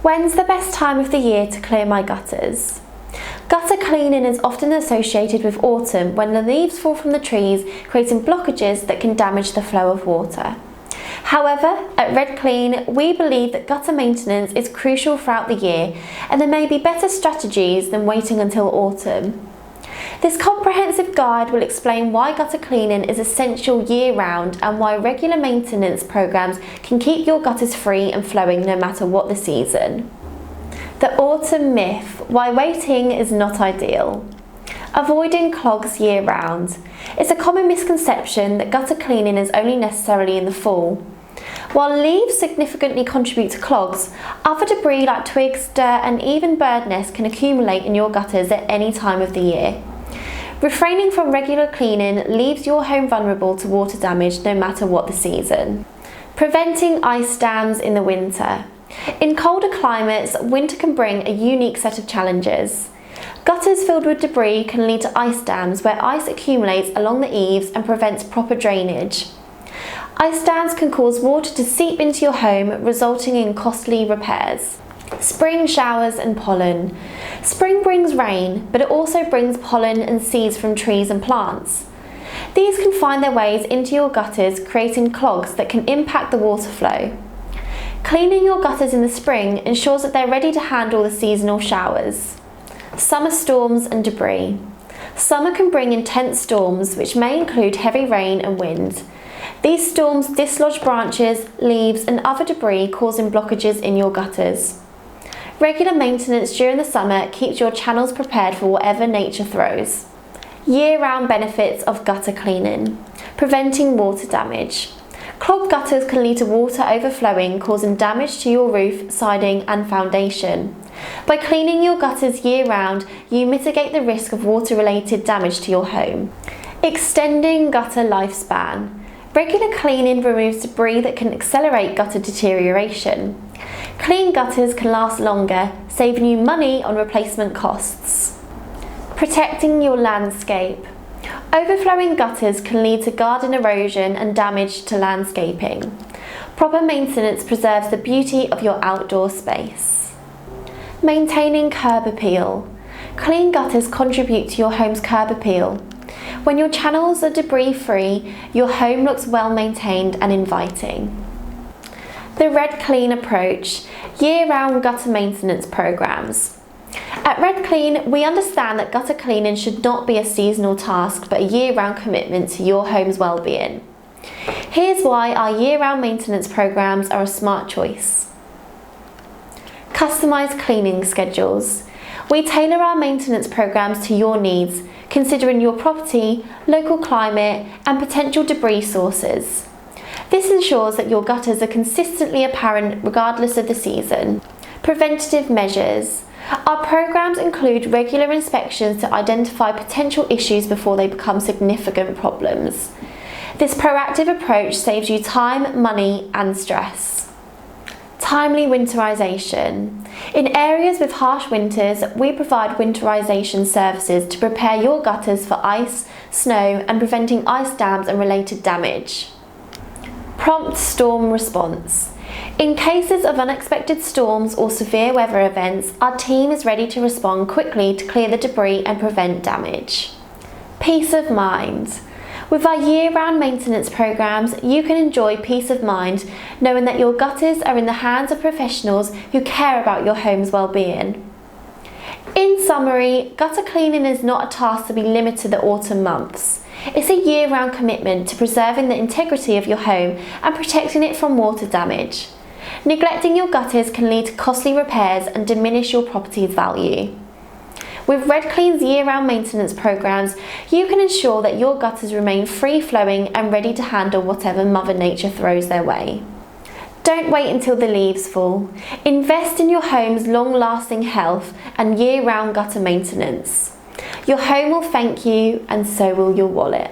When's the best time of the year to clear my gutters? Gutter cleaning is often associated with autumn when the leaves fall from the trees, creating blockages that can damage the flow of water. However, at RedClean, we believe that gutter maintenance is crucial throughout the year, and there may be better strategies than waiting until autumn. This comprehensive guide will explain why gutter cleaning is essential year-round and why regular maintenance programs can keep your gutters free and flowing no matter what the season. The autumn myth, why waiting is not ideal. Avoiding clogs year-round. It's a common misconception that gutter cleaning is only necessarily in the fall. While leaves significantly contribute to clogs, other debris like twigs, dirt and even bird nests can accumulate in your gutters at any time of the year. Refraining from regular cleaning leaves your home vulnerable to water damage no matter what the season. Preventing ice dams in the winter. In colder climates, winter can bring a unique set of challenges. Gutters filled with debris can lead to ice dams where ice accumulates along the eaves and prevents proper drainage. Ice dams can cause water to seep into your home, resulting in costly repairs. Spring showers and pollen. Spring brings rain, but it also brings pollen and seeds from trees and plants. These can find their ways into your gutters, creating clogs that can impact the water flow. Cleaning your gutters in the spring ensures that they're ready to handle the seasonal showers. Summer storms and debris. Summer can bring intense storms, which may include heavy rain and wind. These storms dislodge branches, leaves and other debris, causing blockages in your gutters. Regular maintenance during the summer keeps your channels prepared for whatever nature throws. Year-round benefits of gutter cleaning. Preventing water damage. Clogged gutters can lead to water overflowing, causing damage to your roof, siding and foundation. By cleaning your gutters year-round, you mitigate the risk of water-related damage to your home. Extending gutter lifespan. Regular cleaning removes debris that can accelerate gutter deterioration. Clean gutters can last longer, saving you money on replacement costs. Protecting your landscape. Overflowing gutters can lead to garden erosion and damage to landscaping. Proper maintenance preserves the beauty of your outdoor space. Maintaining curb appeal. Clean gutters contribute to your home's curb appeal. When your channels are debris-free, your home looks well maintained and inviting. The RedClean approach, year-round gutter maintenance programs. At RedClean, we understand that gutter cleaning should not be a seasonal task but a year-round commitment to your home's well-being. Here's why our year-round maintenance programs are a smart choice. Customised cleaning schedules. We tailor our maintenance programs to your needs, considering your property, local climate and potential debris sources. This ensures that your gutters are consistently apparent regardless of the season. Preventative measures. Our programs include regular inspections to identify potential issues before they become significant problems. This proactive approach saves you time, money and stress. Timely winterization. In areas with harsh winters, we provide winterization services to prepare your gutters for ice, snow and preventing ice dams and related damage. Prompt storm response. In cases of unexpected storms or severe weather events, our team is ready to respond quickly to clear the debris and prevent damage. Peace of mind. With our year-round maintenance programs, you can enjoy peace of mind knowing that your gutters are in the hands of professionals who care about your home's well-being. In summary, gutter cleaning is not a task to be limited to the autumn months. It's a year-round commitment to preserving the integrity of your home and protecting it from water damage. Neglecting your gutters can lead to costly repairs and diminish your property's value. With RedClean's year-round maintenance programs, you can ensure that your gutters remain free-flowing and ready to handle whatever Mother Nature throws their way. Don't wait until the leaves fall. Invest in your home's long-lasting health and year-round gutter maintenance. Your home will thank you and so will your wallet.